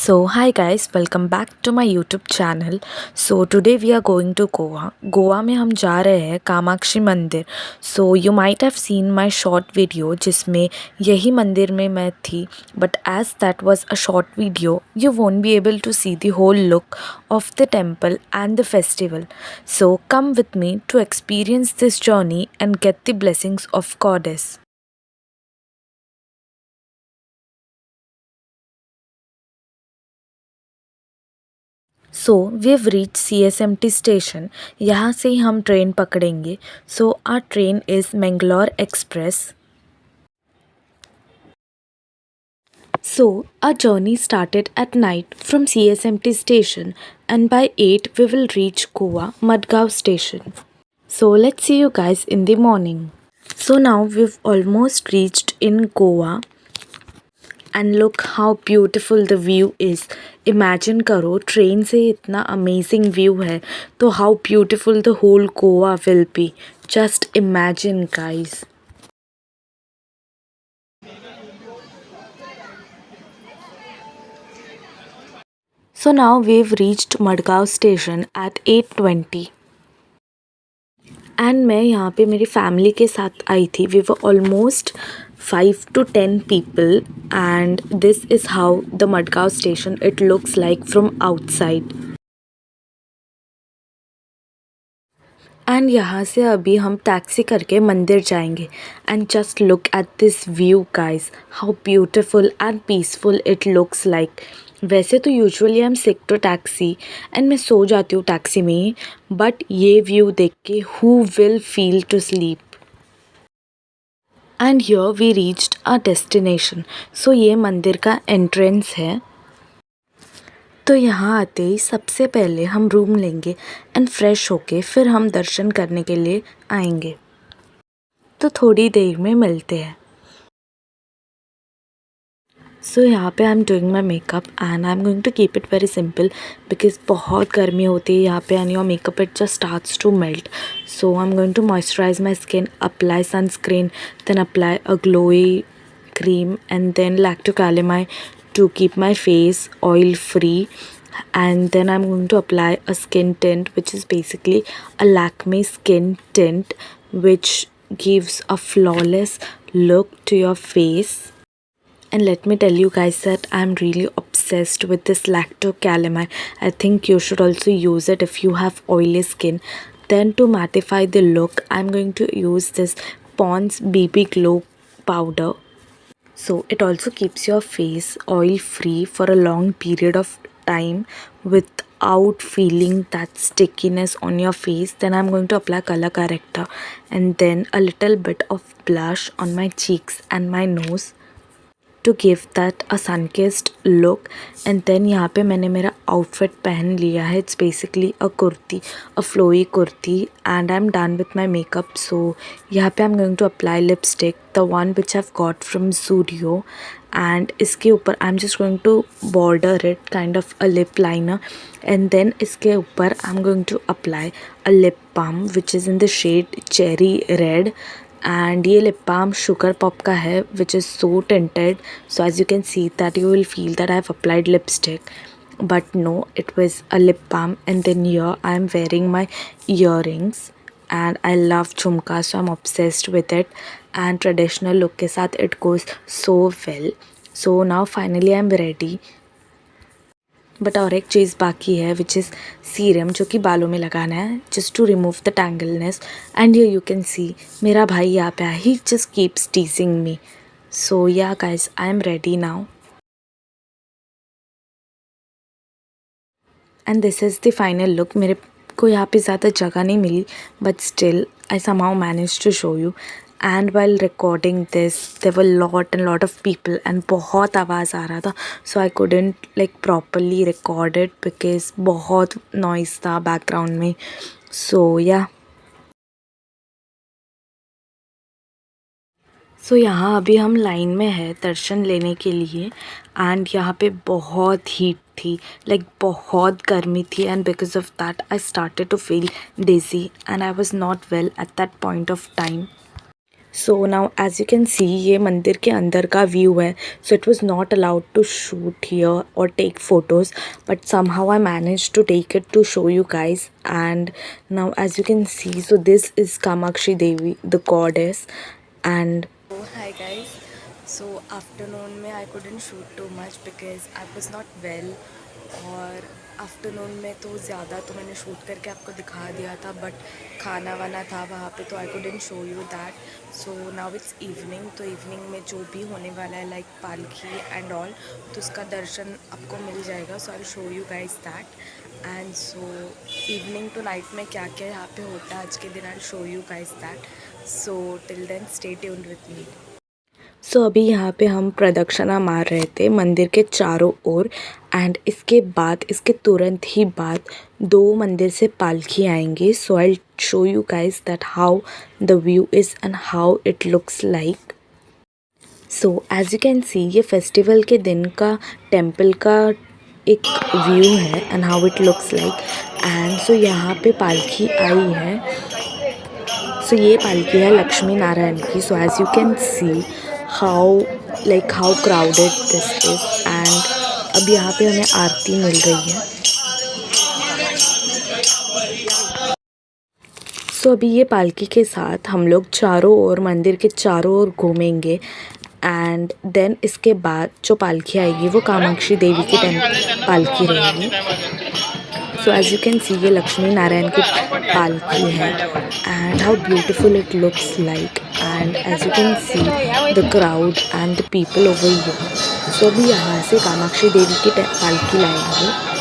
So, hi guys, welcome back to my YouTube channel. So, today we are going to Goa. Goa में हम जा रहे हैं कामाक्षी मंदिर. So, you might have seen my short video जिसमें यही मंदिर में मैं थी. But as that was a short video, you won't be able to see the whole look of the temple and the festival. So, come with me to experience this journey and get the blessings of Goddess. So we've reached CSMT station. यहाँ से ही हम train पकड़ेंगे. सो our train is Mangalore Express. So our journey started at night from CSMT station and by 8 we will reach Goa Madgaon station. So let's see you guys in the morning. So now we've almost reached in Goa. And look how beautiful the view is. Imagine करो train से इतना amazing view है तो how beautiful the whole Goa will be. Just imagine guys. So now we've reached Madgaon station at 8:20. And मैं यहाँ पे मेरी family के साथ आई थी. We were almost 5 to 10 people and this is how the Madgaon station it looks like from outside. And यहाँ से अभी हम टैक्सी करके मंदिर जाएंगे. And just look at this view guys, how beautiful and peaceful it looks like. वैसे तो usually I am sick to taxi and मैं सो जाती हूँ टैक्सी में ही, बट ये व्यू देख के who will feel to sleep. And here we reached our destination. So ये मंदिर का एंट्रेंस है. तो यहाँ आते ही सबसे पहले हम रूम लेंगे एंड फ्रेश होके फिर हम दर्शन करने के लिए आएंगे. तो थोड़ी देर में मिलते हैं. सो यहाँ पे I am doing my makeup and I am going to keep it very simple because बहुत गर्मी होती है यहाँ पे and your makeup it just starts to melt. So I am going to moisturise my skin, apply sunscreen, then apply a glowy cream and then lactocalami to keep my face oil free. And then I'm going to apply a skin tint which is basically a Lakme skin tint which gives a flawless look to your face. And let me tell you guys that I'm really obsessed with this lactocalami. I think you should also use it if you have oily skin. Then to mattify the look, I'm going to use this Pond's BB Glow powder. So it also keeps your face oil free for a long period of time without feeling that stickiness on your face. Then I'm going to apply color corrector and then a little bit of blush on my cheeks and my nose to give that a sun-kissed look. And then यहाँ पे मैंने मेरा outfit पहन लिया है. It's basically a kurti, a flowy kurti, and I'm done with my makeup. So यहाँ पे I'm going to apply lipstick, the one which I've got from Zudio, and इसके ऊपर I'm just going to border it kind of a lip liner, and then इसके ऊपर I'm going to apply a lip balm which is in the shade cherry red. And ये lip balm Sugar Pop का है which is so tinted, so as you can see that you will feel that I have applied lipstick, but no, it was a lip balm. And then here I am wearing my earrings and I love jhumka, so I'm obsessed with it and traditional look के साथ it goes so well. So now finally I'm ready. But और एक चीज़ बाकी है which is serum जो कि बालों में लगाना है just to remove the tangleness. And you can see मेरा भाई यहाँ पे है, ही just keeps टीजिंग me. So ya guys, I am ready now and this is the final look. मेरे को यहाँ पे ज़्यादा जगह नहीं मिली but still I somehow managed to show you. And while recording this there were lot of people and बहुत आवाज़ आ रहा था, so I couldn't like properly record it because बहुत noise था background में. So yeah. सो यहाँ अभी हम लाइन में है दर्शन लेने के लिए एंड यहाँ पे बहुत हीट थी, लाइक बहुत गर्मी थी. And because of that I started to feel dizzy and I was not well at that point of time. So now as you can see ये मंदिर के अंदर का व्यू है. So it was not allowed to shoot here और take photos, but somehow I managed to take it to show you guys. And now as you can see, so this is Kamakshi Devi, the goddess. And hi guys, so afternoon में I couldn't shoot too much because I was not well. और afternoon में तो ज़्यादा तो मैंने shoot करके आपको दिखा दिया था, बट खाना वाना था वहाँ पे तो I couldn't show you that. So now it's evening. तो इवनिंग में जो भी होने वाला है लाइक पालकी एंड ऑल, तो उसका दर्शन आपको मिल जाएगा. So I will show you guys that. And so evening to night में क्या क्या यहाँ पे होता है आज के दिन, I will show you guys that. So till then stay tuned with me. So अभी यहाँ पे हम प्रदक्षिणा मार रहे थे मंदिर के चारों ओर. एंड इसके बाद, इसके तुरंत ही बाद 2 मंदिर से पालकी आएंगी. So I show you guys that how the view is and how it looks like. So as you can see ये फेस्टिवल के दिन का टेम्पल का एक व्यू है and how it looks like. And so यहाँ पे पालकी आई है. सो ये पालकी है लक्ष्मी नारायण की. So as you can see how crowded this is. And अब यहाँ पे हमें आरती मिल रही है. सो अभी ये पालकी के साथ हम लोग चारों ओर, मंदिर के चारों ओर घूमेंगे. एंड देन इसके बाद जो पालकी आएगी वो कामाक्षी देवी की पालकी रहेगी. So as you can see ये लक्ष्मी नारायण की पालकी है and how beautiful it looks like. And as you can see the crowd and the people over here. So अभी यहाँ से कामाक्षी देवी की पालकी लाएंगे.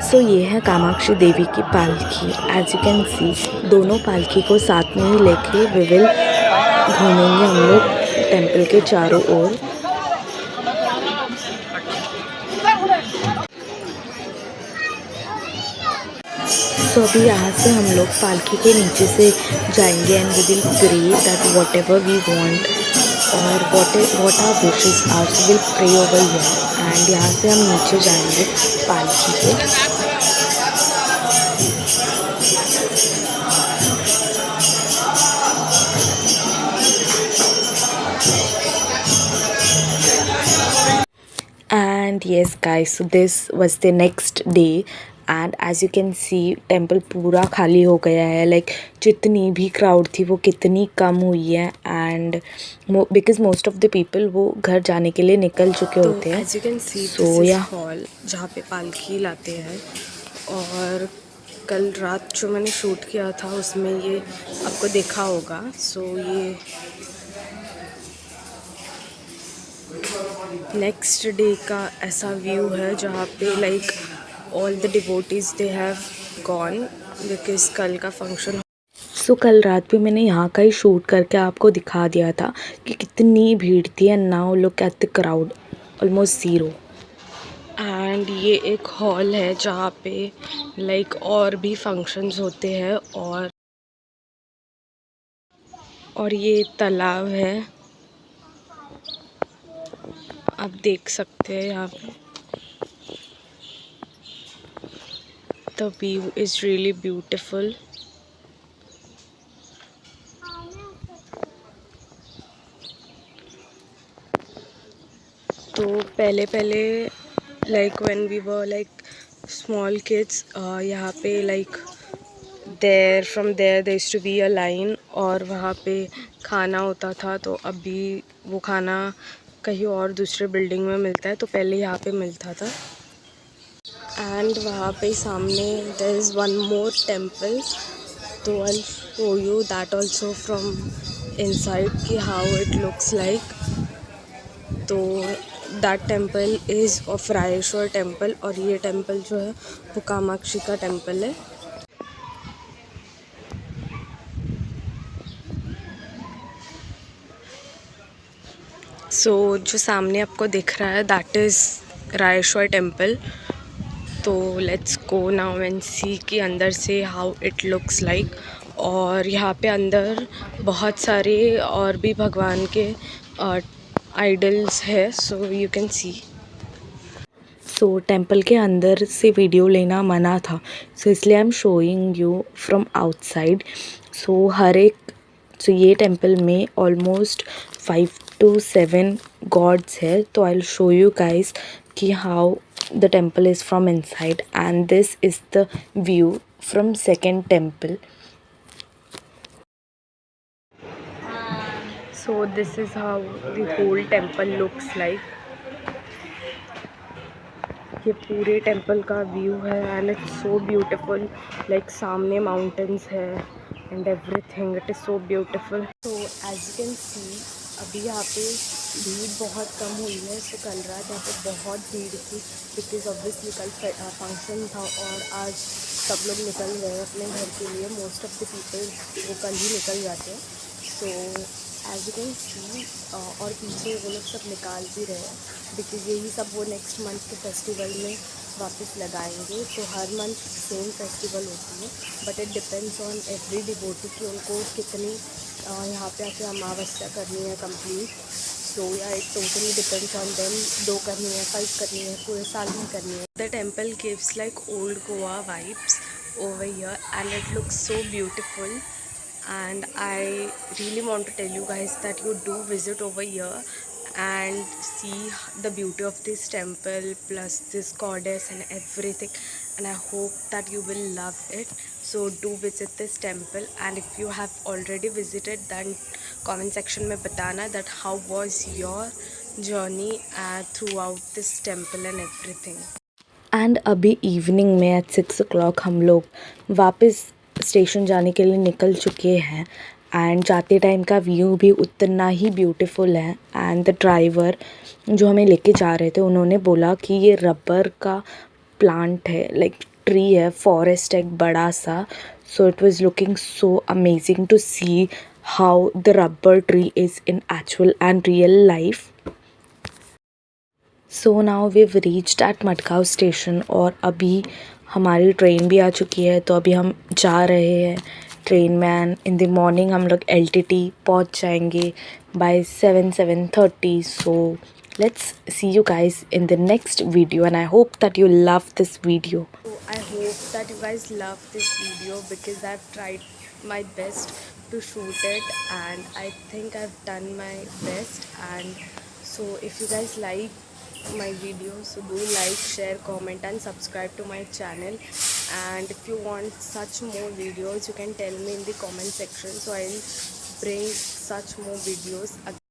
सो ये है कामाक्षी देवी की पालकी. एज यू कैन सी दोनों पालकी को साथ में ही लेके वी विल घूमेंगे हम लोग टेम्पल के चारों ओर. तो अभी यहाँ से हम लोग पालकी के नीचे से जाएंगे and we will pray that whatever we want और what our wishes are, we will pray over here. And यहाँ से हम नीचे जाएंगे पालकी के. And yes guys, so this was the next day. And as you can see temple पूरा खाली हो गया है. लाइक जितनी भी क्राउड थी वो कितनी कम हुई है. And because most of the people वो घर जाने के लिए निकल चुके होते हैं. एज यू कैन सी सो या हॉल जहाँ पे पालकी लाते हैं. और कल रात जो मैंने शूट किया था उसमें ये आपको देखा होगा. सो ये नेक्स्ट डे का ऐसा व्यू है जहाँ पे like all the devotees they have gone because कल का फंक्शन. सो कल रात भी मैंने यहाँ का ही शूट करके आपको दिखा दिया था कि कितनी भीड़ थी. And now look at the crowd, almost zero. And ये एक हॉल है जहाँ पे लाइक और भी फंक्शंस होते हैं. और ये तालाब है, आप देख सकते हैं यहाँ पे. The view is really beautiful. तो पहले like when we were like small kids, यहाँ पे like from there used to be a line और वहाँ पे खाना होता था. तो अभी वो खाना कहीं और दूसरे बिल्डिंग में मिलता है, तो पहले यहाँ पे मिलता था. एंड वहाँ पे सामने there is one more temple. तो I show you that also from inside कि हाउ इट लुक्स लाइक. तो that temple is of Rayeshwar temple, और ये टेम्पल जो है वो कामाक्षी का टेम्पल है। सो जो सामने आपको दिख रहा है दैट इज़ रायेश्वर टेम्पल। तो लेट्स गो नाउ एंड सी कि अंदर से हाउ इट लुक्स लाइक। और यहाँ पे अंदर बहुत सारे और भी भगवान के आइडल्स है, so you can see. So temple के अंदर से वीडियो लेना मना था, सो इसलिए I am showing you from outside. So ये टेम्पल में ऑलमोस्ट 5 to 7 गॉड्स है। तो I will show you guys कि how the temple is from inside, and this is the view from second temple. So this is how the whole temple looks like. ये पूरे temple का view है and it's so beautiful. Like सामने mountains है and everything, it is so beautiful. तो as you can see अभी यहाँ पे भीड़ बहुत कम हुई है। तो कल रात यहाँ पे बहुत भीड़ थी बिकॉज ऑब्वियसली कल फंक्शन था और आज सब लोग निकल गए अपने घर के लिए। मोस्ट ऑफ द पीपल वो कल ही निकल जाते हैं। So as you can see और पीछे वो लोग सब निकाल भी रहे हैं बिकॉज यही सब वो नेक्स्ट मंथ के फेस्टिवल में वापस लगाएंगे। तो हर मंथ सेम फेस्टिवल होती है, but it depends on every devotee कि उनको कितनी यहाँ पे आके अमावस्या करनी है कंप्लीट। सो या it totally depends on them, 2 करनी है, 5 करनी है, पूरे साल में करनी है। The temple gives like old Goa vibes over here and it looks so beautiful, and I really want to tell you guys that you do visit over here and see the beauty of this temple plus this goddess and everything, and I hope that you will love it. So do visit this temple, and if you have already visited then comment section में बताना that how was your journey throughout this temple and everything. And अभी evening में eight 6 o'clock हम लोग वापस station जाने के लिए निकल चुके हैं। एंड जाते टाइम का व्यू भी उतना ही ब्यूटीफुल है। एंड द ड्राइवर जो हमें लेके जा रहे थे उन्होंने बोला कि ये रबर का प्लांट है, लाइक ट्री है, फॉरेस्ट है एक बड़ा सा। So it was looking so amazing to see how the rubber tree is in actual and real life. So now we reached at Madgaon station और अभी हमारी ट्रेन भी आ चुकी है। तो अभी हम जा रहे हैं ट्रेन में, एंड इन द मॉर्निंग हम लोग LTT पहुंच जाएंगे by 7-7:30। So let's see you guys in the next video, and I hope that you love this video. So I hope that you guys love this video because I've tried my best to shoot it and I think I've done my best. And so if you guys like my videos, so do like, share, comment and subscribe to my channel. And if you want such more videos you can tell me in the comment section, so I'll bring such more videos again.